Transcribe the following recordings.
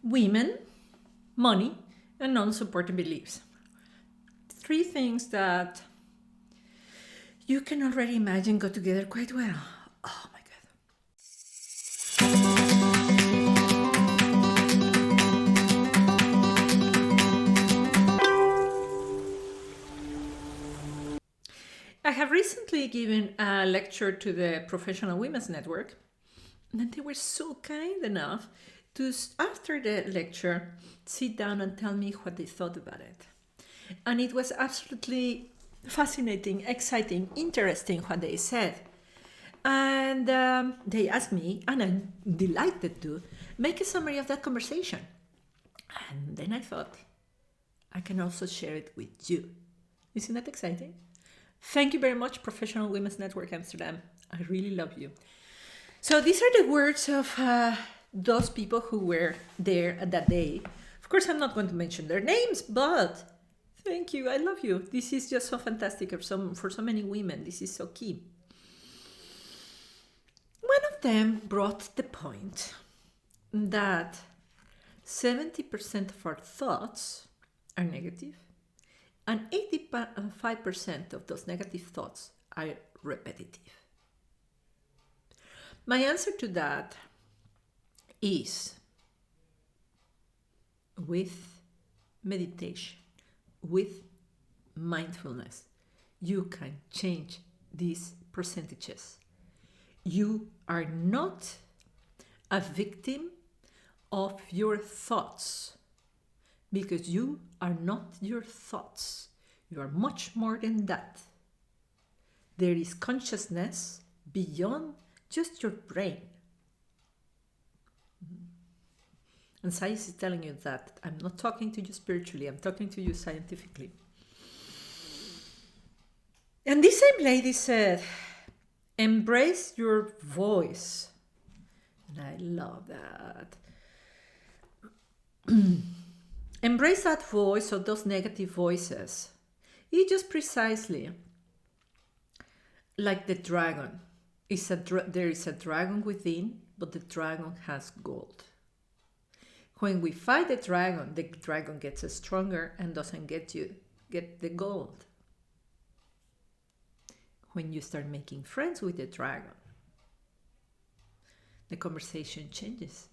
women, money, and non-supporting beliefs. Three things that you can already imagine go together quite well. Oh my God. I have recently given a lecture to the Professional Women's Network, and they were so kind enough to, after the lecture, sit down and tell me what they thought about it. And it was absolutely fascinating, exciting, interesting what they said. And they asked me, and I'm delighted to, make a summary of that conversation. And then I thought, I can also share it with you. Isn't that exciting? Thank you very much, Professional Women's Network Amsterdam. I really love you. So these are the words of those people who were there that day. Of course, I'm not going to mention their names, but thank you. I love you. This is just so fantastic for so many women. This is so key. One of them brought the point that 70% of our thoughts are negative, and 85% of those negative thoughts are repetitive. My answer to that is with meditation, with mindfulness, you can change these percentages. You are not a victim of your thoughts, because you are not your thoughts. You are much more than that. There is consciousness beyond just your brain. And science is telling you that I'm not talking to you spiritually, I'm talking to you scientifically. And this same lady said, embrace your voice. And I love that. Embrace that voice or those negative voices. It's just precisely like the dragon. There is a dragon within, but the dragon has gold. When we fight the dragon gets stronger and doesn't get the gold. When you start making friends with the dragon, the conversation changes.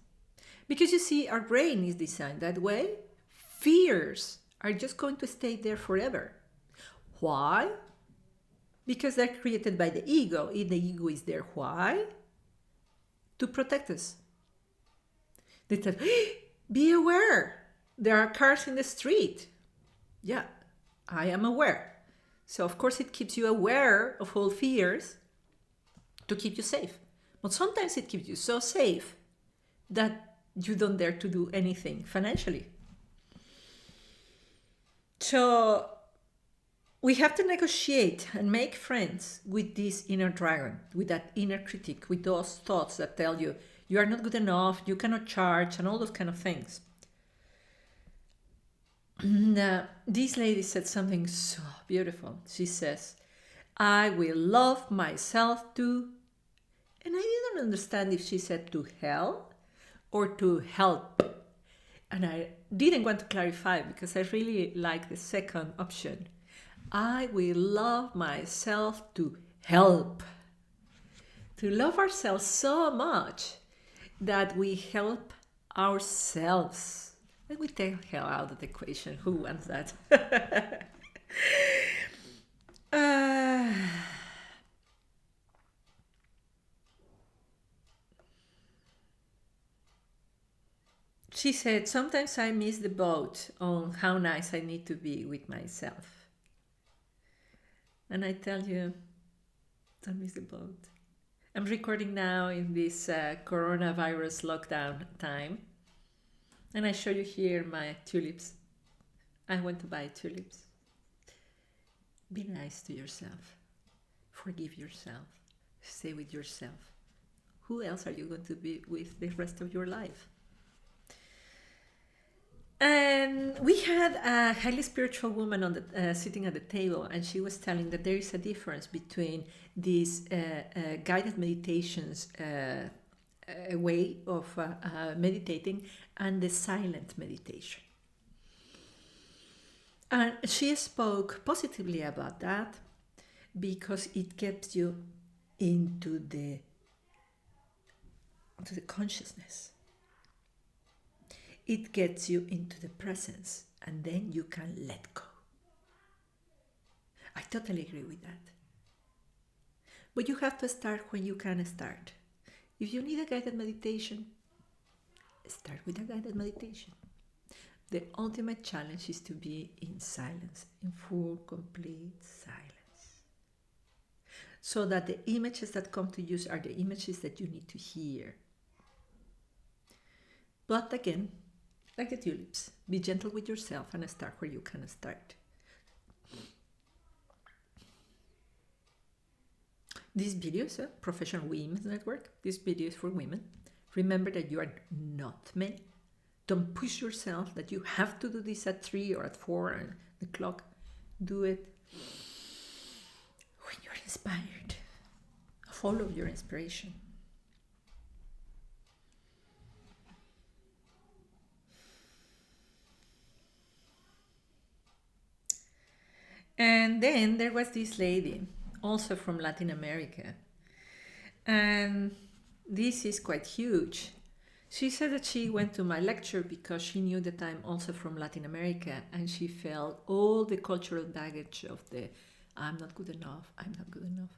Because you see, our brain is designed that way. Fears are just going to stay there forever. Why? Because they're created by the ego. The ego is there. Why? To protect us. They tell, be aware. There are cars in the street. Yeah, I am aware. So of course it keeps you aware of all fears to keep you safe. But sometimes it keeps you so safe that you don't dare to do anything financially. So we have to negotiate and make friends with this inner dragon, with that inner critic, with those thoughts that tell you you are not good enough, you cannot charge, and all those kind of things. This lady said something so beautiful. She says, I will love myself too. And I didn't understand if she said to hell or to help. And I didn't want to clarify because I really like the second option. I will love myself to help. To love ourselves so much that we help ourselves. And we take hell out of the equation. Who wants that? She said, sometimes I miss the boat on how nice I need to be with myself. And I tell you, don't miss the boat. I'm recording now in this coronavirus lockdown time. And I show you here my tulips. I went to buy tulips. Be nice to yourself. Forgive yourself. Stay with yourself. Who else are you going to be with the rest of your life? And we had a highly spiritual woman on the sitting at the table, and she was telling that there is a difference between these guided meditations way of meditating, and the silent meditation. And she spoke positively about that because it gets you into the consciousness. It gets you into the presence, and then you can let go. I totally agree with that. But you have to start when you can start. If you need a guided meditation, start with a guided meditation. The ultimate challenge is to be in silence, in full, complete silence. So that the images that come to you are the images that you need to hear. But again, like the tulips, be gentle with yourself and start where you can start. This video is a Professional Women's Network. This video is for women. Remember that you are not men. Don't push yourself that you have to do this at 3 or at 4 and the clock. Do it when you're inspired. Follow your inspiration. And then there was this lady, also from Latin America. And this is quite huge. She said that she went to my lecture because she knew that I'm also from Latin America, and she felt all the cultural baggage of the I'm not good enough, I'm not good enough.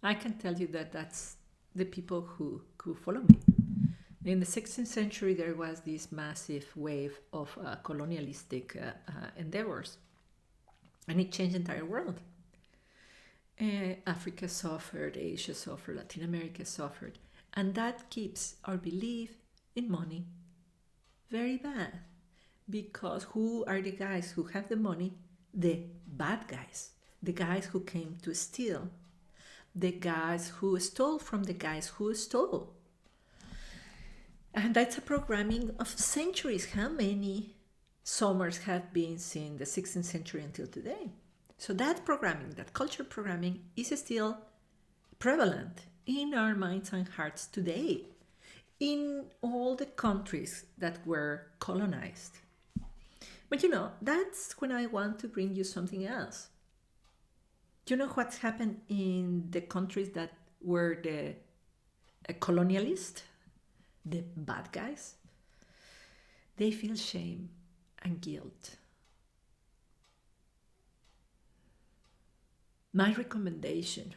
I can tell you that that's the people who follow me. In the 16th century, there was this massive wave of colonialistic endeavors, and it changed the entire world. Africa suffered, Asia suffered, Latin America suffered, and that keeps our belief in money very bad, because who are the guys who have the money? The bad guys, the guys who came to steal, the guys who stole from the guys who stole. And that's a programming of centuries. How many summers have been since the 16th century until today? So that programming, that culture programming, is still prevalent in our minds and hearts today, in all the countries that were colonized. But that's when I want to bring you something else. Do you know what's happened in the countries that were the colonialists, the bad guys? They feel shame and guilt. My recommendation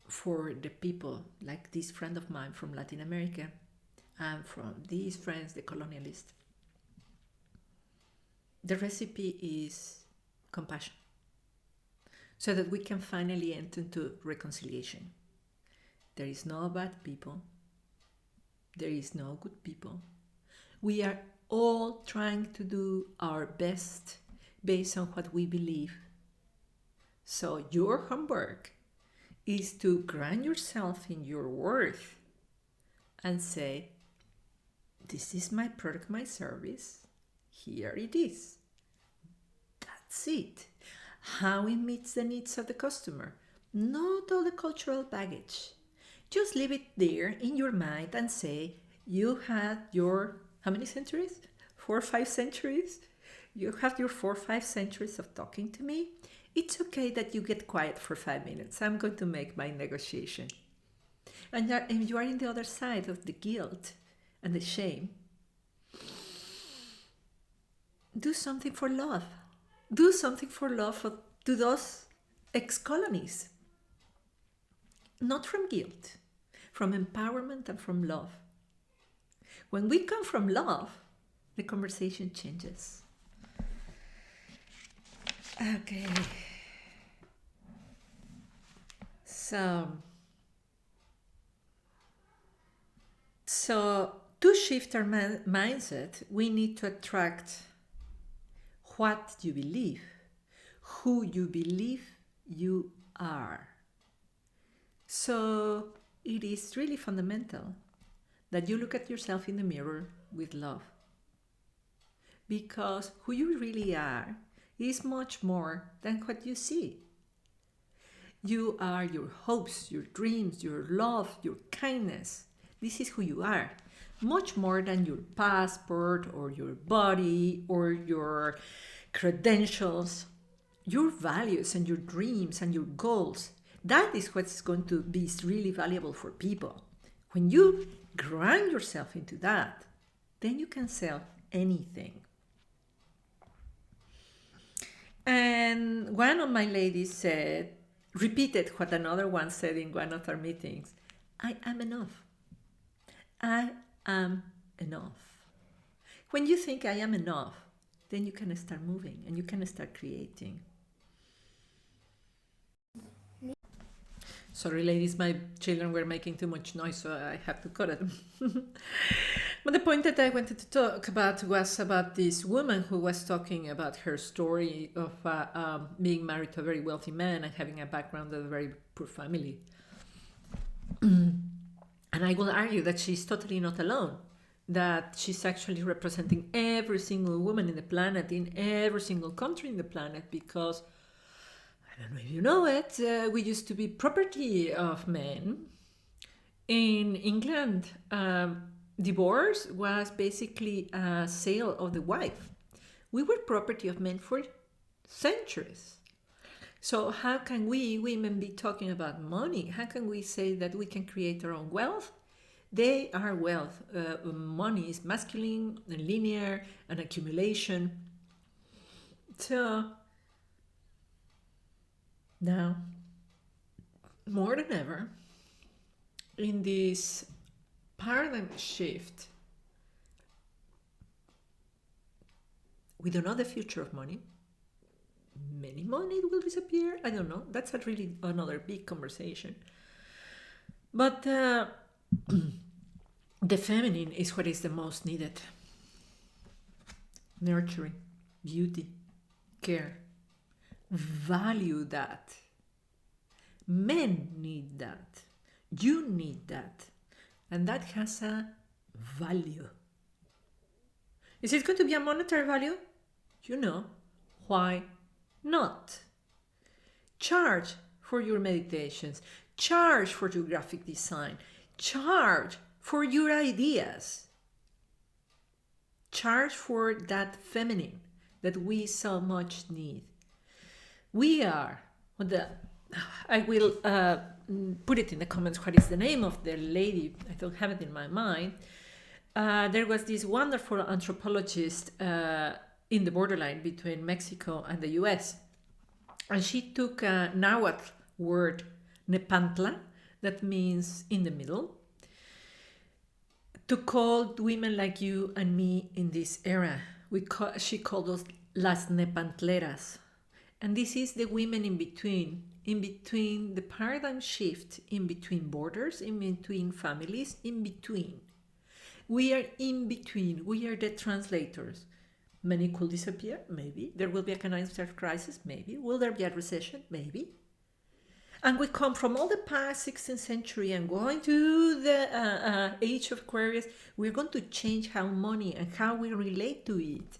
for the people like this friend of mine from Latin America and from these friends, the colonialists, the recipe is compassion, so that we can finally enter into reconciliation. There is no bad people. There is no good people. We are all trying to do our best based on what we believe. So your homework is to ground yourself in your worth and say, this is my product, my service. Here it is. That's it. How it meets the needs of the customer. Not all the cultural baggage. Just leave it there in your mind and say, you had your, how many centuries? 4 or 5 centuries? You have your 4 or 5 centuries of talking to me. It's okay that you get quiet for 5 minutes. I'm going to make my negotiation. And you are in the other side of the guilt and the shame. Do something for love. Do something for love to those ex-colonies. Not from guilt, from empowerment and from love. When we come from love, the conversation changes. Okay. So to shift our mindset, we need to attract what you believe, who you believe you are. So it is really fundamental that you look at yourself in the mirror with love, because who you really are is much more than what you see. You are your hopes, your dreams, your love, your kindness. This is who you are. Much more than your passport or your body or your credentials, your values and your dreams and your goals. That is what's going to be really valuable for people. When you grind yourself into that, then you can sell anything. And one of my ladies said, repeated what another one said in one of our meetings: I am enough. I am enough. When you think I am enough, then you can start moving and you can start creating. Sorry, ladies, my children were making too much noise, so I have to cut it. But the point that I wanted to talk about was about this woman who was talking about her story of being married to a very wealthy man and having a background of a very poor family. And I will argue that she's totally not alone, that she's actually representing every single woman in the planet, in every single country in the planet, because, I don't know if you know it, we used to be property of men. In England, divorce was basically a sale of the wife. We were property of men for centuries. So how can we women be talking about money? How can we say that we can create our own wealth? They are wealth. Money is masculine and linear and accumulation. So now, more than ever, in this paradigm shift, we don't know the future of money. Many money will disappear. I don't know. That's a really another big conversation. But the feminine is what is the most needed. Nurturing, beauty, care. Value that. Men need that. You need that. And that has a value. Is it going to be a monetary value? You know. Why not? Charge for your meditations. Charge for your graphic design. Charge for your ideas. Charge for that feminine that we so much need. We are, I will put it in the comments what is the name of the lady, I don't have it in my mind. There was this wonderful anthropologist in the borderline between Mexico and the US. And she took a Nahuatl word, nepantla, that means in the middle, to call women like you and me in this era. She called us las nepantleras. And this is the women in between the paradigm shift, in between borders, in between families, in between. We are in between. We are the translators. Many could disappear, maybe. There will be a economic crisis, maybe. Will there be a recession? Maybe. And we come from all the past 16th century and going to the age of Aquarius. We're going to change how money and how we relate to it.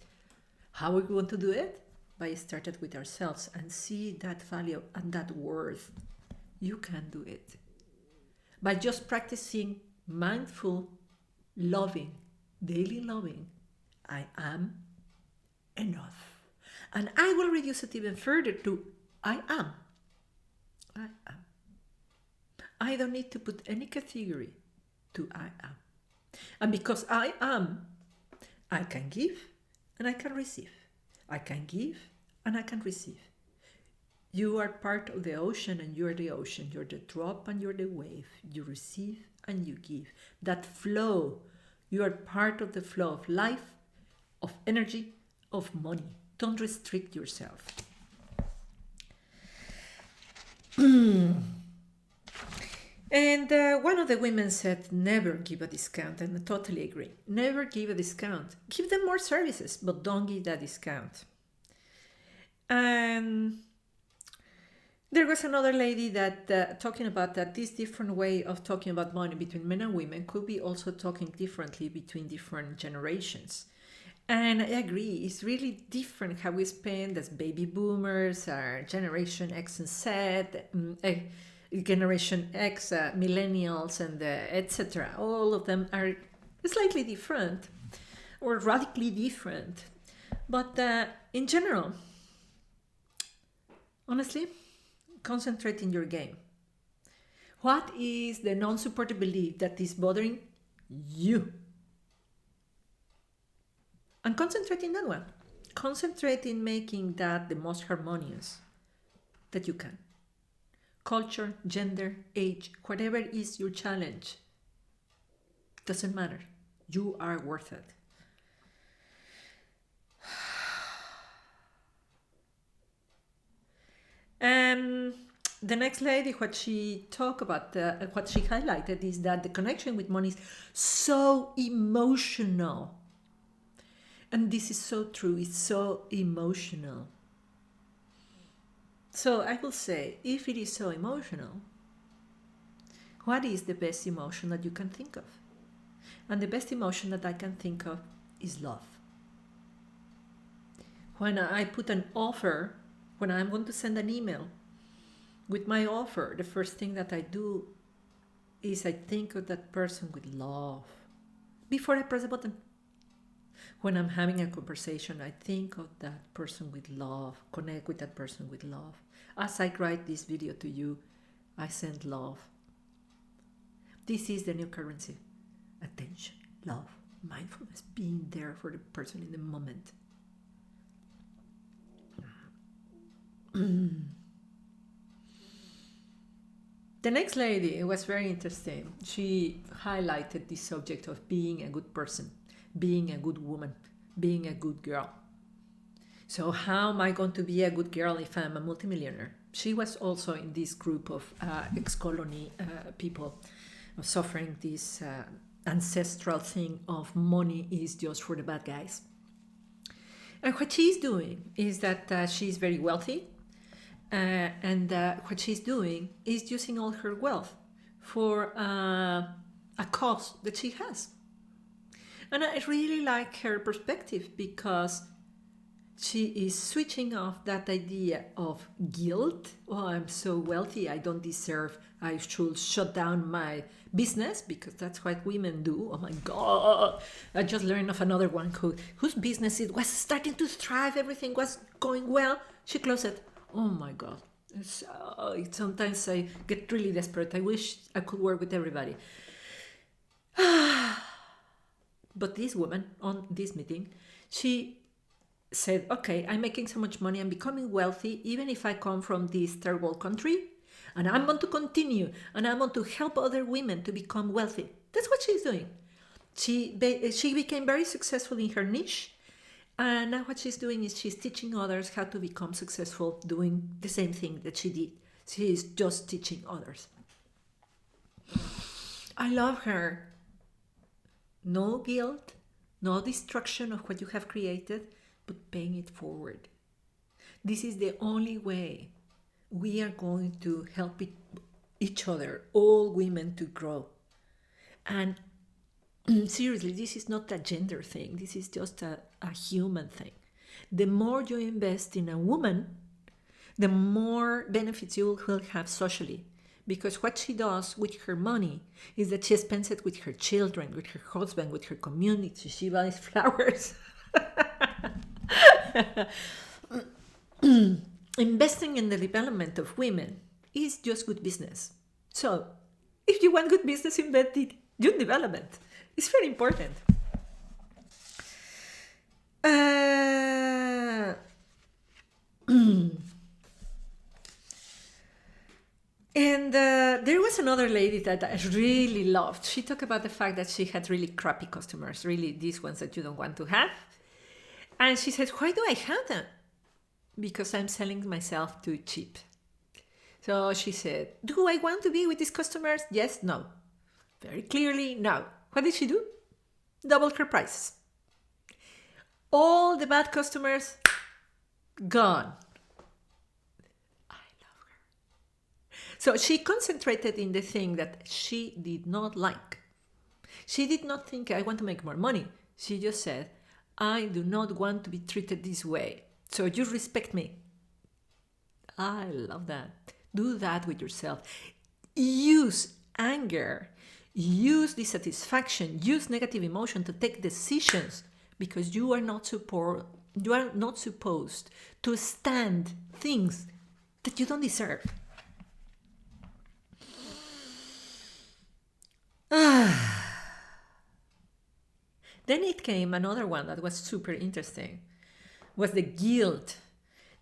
How are we going to do it? By starting with ourselves and see that value and that worth. You can do it. By just practicing mindful loving, daily loving. I am enough. And I will reduce it even further to I am. I am. I don't need to put any category to I am. And because I am, I can give and I can receive. I can give and I can receive. You are part of the ocean and you're the ocean. You're the drop and you're the wave. You receive and you give. That flow, you are part of the flow of life, of energy, of money. Don't restrict yourself. And one of the women said, never give a discount, and I totally agree. Never give a discount. Give them more services, but don't give that discount. And there was another lady that talking about that this different way of talking about money between men and women could be also talking differently between different generations. And I agree, it's really different how we spend as baby boomers, our generation X and Z, Generation X, millennials, and etc. All of them are slightly different or radically different. But in general, honestly, concentrate in your game. What is the non-supported belief that is bothering you? And concentrate in that one. Concentrate in making that the most harmonious that you can. Culture, gender, age, whatever is your challenge, doesn't matter. You are worth it. The next lady, what she talked about, what she highlighted is that the connection with money is so emotional. And this is so true, it's so emotional. So I will say, if it is so emotional, what is the best emotion that you can think of? And the best emotion that I can think of is love. When I put an offer, when I'm going to send an email with my offer, the first thing that I do is I think of that person with love before I press the button. When I'm having a conversation, I think of that person with love, connect with that person with love. As I write this video to you, I send love. This is the new currency. Attention, love, mindfulness, being there for the person in the moment. The next lady was very interesting. She highlighted this subject of being a good person, being a good woman, being a good girl. So how am I going to be a good girl if I'm a multimillionaire? She was also in this group of ex-colony people suffering this ancestral thing of money is just for the bad guys. And what she's doing is that she's very wealthy, and what she's doing is using all her wealth for a cause that she has. And I really like her perspective because she is switching off that idea of guilt. Oh, I'm so wealthy, I don't deserve, I should shut down my business, because that's what women do. Oh my God. I just learned of another one whose business it was starting to thrive, everything was going well. She closed it. Oh my God. Sometimes I get really desperate. I wish I could work with everybody. But this woman on this meeting, she said, okay, I'm making so much money, I'm becoming wealthy, even if I come from this terrible country, and I'm going to continue, and I'm going to help other women to become wealthy. That's what she's doing. She became very successful in her niche, and now what she's doing is she's teaching others how to become successful doing the same thing that she did. She is just teaching others. I love her. No guilt, no destruction of what you have created, but paying it forward. This is the only way we are going to help each other, all women, to grow. And seriously, this is not a gender thing. This is just a human thing. The more you invest in a woman, the more benefits you will have socially. Because what she does with her money is that she spends it with her children, with her husband, with her community. She buys flowers. Investing in the development of women is just good business. So, if you want good business, invest in youth development. It's very important. And there was another lady that I really loved. She talked about the fact that she had really crappy customers, really these ones that you don't want to have. And she said, why do I have them? Because I'm selling myself too cheap. So she said, do I want to be with these customers? Yes, no. Very clearly, no. What did she do? Doubled her prices. All the bad customers, gone. I love her. So she concentrated in the thing that she did not like. She did not think, I want to make more money. She just said, I do not want to be treated this way. So you respect me. I love that. Do that with yourself. use anger, use dissatisfaction, use negative emotion to take decisions, because you are not supposed to stand things that you don't deserve. Then it came another one that was super interesting, was the guilt.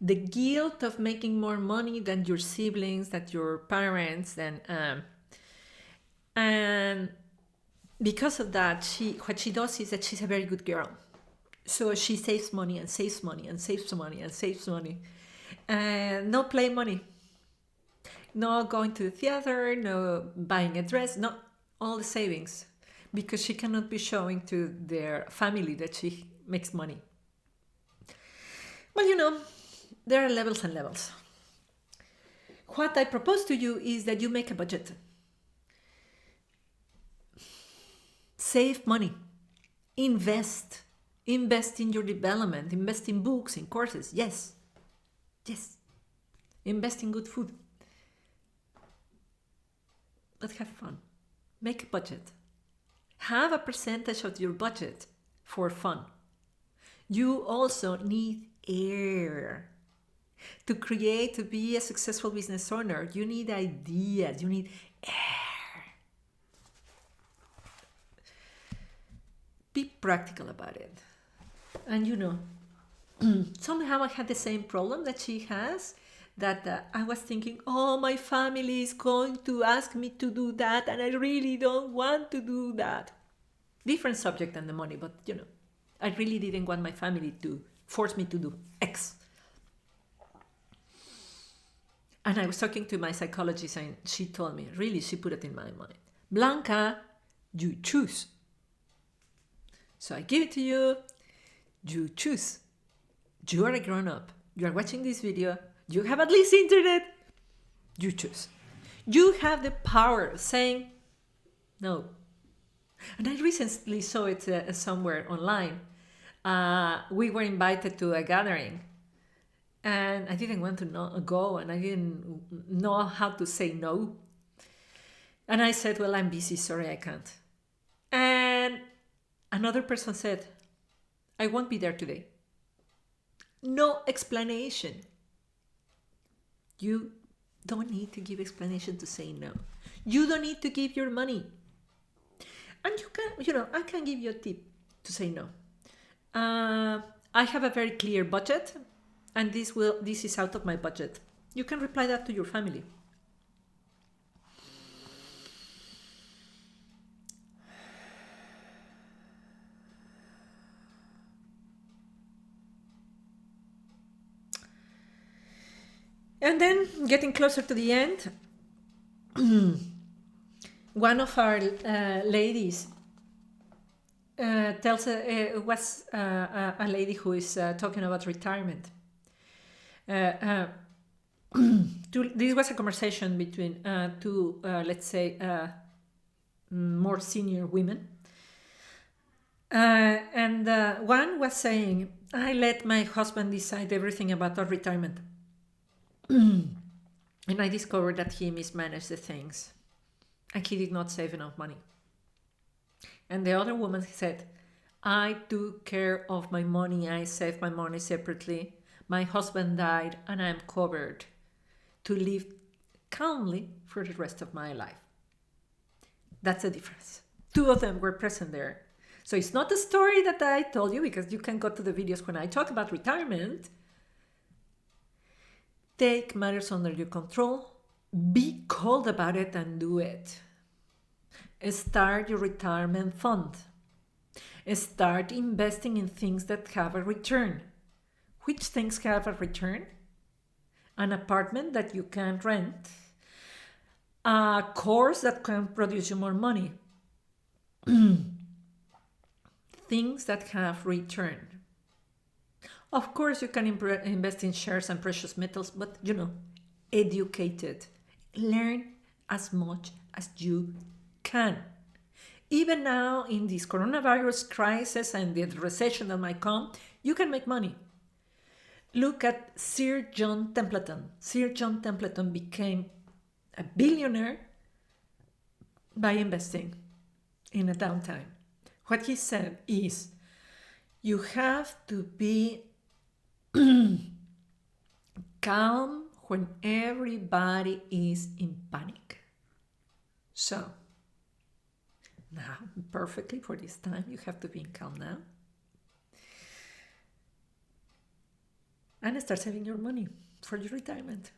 The guilt of making more money than your siblings, than your parents, and because of that, what she does is that she's a very good girl. So she saves money and saves money and saves money and saves money. And no play money. No going to the theater, no buying a dress, not all the savings. Because she cannot be showing to their family that she makes money. Well, there are levels and levels. What I propose to you is that you make a budget. Save money. Invest. Invest in your development. Invest in books, in courses. Yes. Yes. Invest in good food. But have fun. Make a budget. Have a percentage of your budget for fun. You also need air. To be a successful business owner, you need ideas, you need air. Be practical about it. And somehow I had the same problem that she has, that I was thinking, oh, my family is going to ask me to do that, and I really don't want to do that. Different subject than the money, but I really didn't want my family to force me to do X. And I was talking to my psychologist, and she told me, really, she put it in my mind, Blanca, you choose. So I give it to you, you choose. You are a grown-up. You are watching this video. You have at least internet. You choose. You have the power of saying no. And I recently saw it somewhere online. We were invited to a gathering, and I didn't want to go, and I didn't know how to say no. And I said, well, I'm busy, sorry, I can't. And another person said, I won't be there today. No explanation. You don't need to give explanation to say no. You don't need to give your money. And I can give you a tip to say no. I have a very clear budget, and this is out of my budget. You can reply that to your family. And then, getting closer to the end, one of our ladies was a lady who is talking about retirement. This was a conversation between two, let's say, more senior women. And one was saying, I let my husband decide everything about our retirement. And I discovered that he mismanaged the things, and he did not save enough money. And the other woman said, I took care of my money, I saved my money separately. My husband died, and I'm covered to live calmly for the rest of my life. That's the difference. Two of them were present there. So it's not a story that I told you, because you can go to the videos when I talk about retirement. Take matters under your control. Be cold about it and do it. Start your retirement fund. Start investing in things that have a return. Which things have a return? An apartment that you can rent. A course that can produce you more money. Things that have return. Of course, you can invest in shares and precious metals, but educated. Learn as much as you can. Even now, in this coronavirus crisis and the recession that might come, you can make money. Look at Sir John Templeton. Sir John Templeton became a billionaire by investing in a downtime. What he said is you have to be calm when everybody is in panic. So, now, perfectly for this time, you have to be calm now. And start saving your money for your retirement.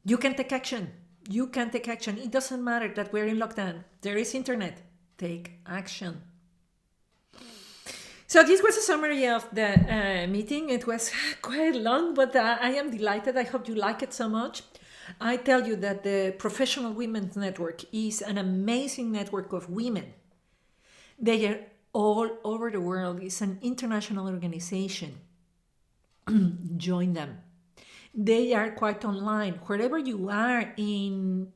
You can take action. You can take action. It doesn't matter that we're in lockdown. There is internet. Take action. So this was a summary of the meeting. It was quite long, but I am delighted. I hope you like it so much. I tell you that the Professional Women's Network is an amazing network of women. They are all over the world. It's an international organization. Join them. They are quite online. Wherever you are in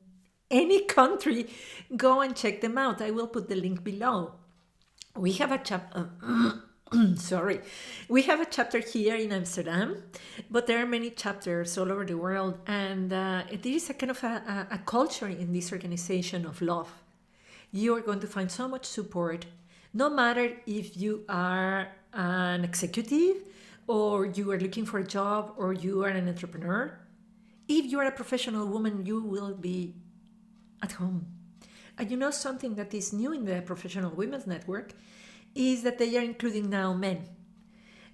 any country, go and check them out. I will put the link below. We have a chapter. Sorry, we have a chapter here in Amsterdam, but there are many chapters all over the world, and there is a kind of a culture in this organization of love. You are going to find so much support, no matter if you are an executive, or you are looking for a job, or you are an entrepreneur. If you are a professional woman, you will be at home. And you know something that is new in the Professional Women's Network is that they are including now men.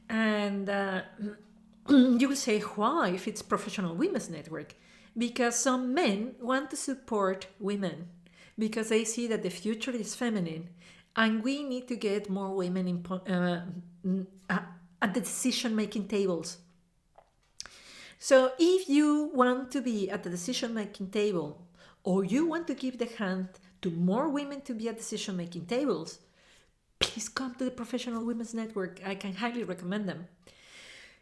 And you will say, why, if it's Professional Women's Network? Because some men want to support women because they see that the future is feminine and we need to get more women at the decision-making tables. So if you want to be at the decision-making table, or you want to give the hand to more women to be at decision-making tables, please come to the Professional Women's Network. I can highly recommend them.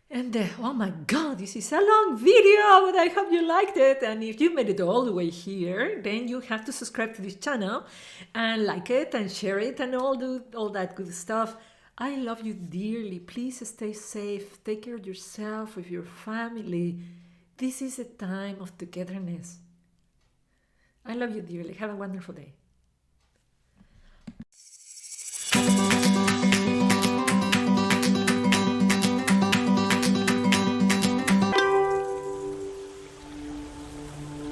And oh my God, this is a long video, but I hope you liked it. And if you made it all the way here, then you have to subscribe to this channel and like it and share it and all that good stuff. I love you dearly. Please stay safe. Take care of yourself, of your family. This is a time of togetherness. I love you dearly. Have a wonderful day.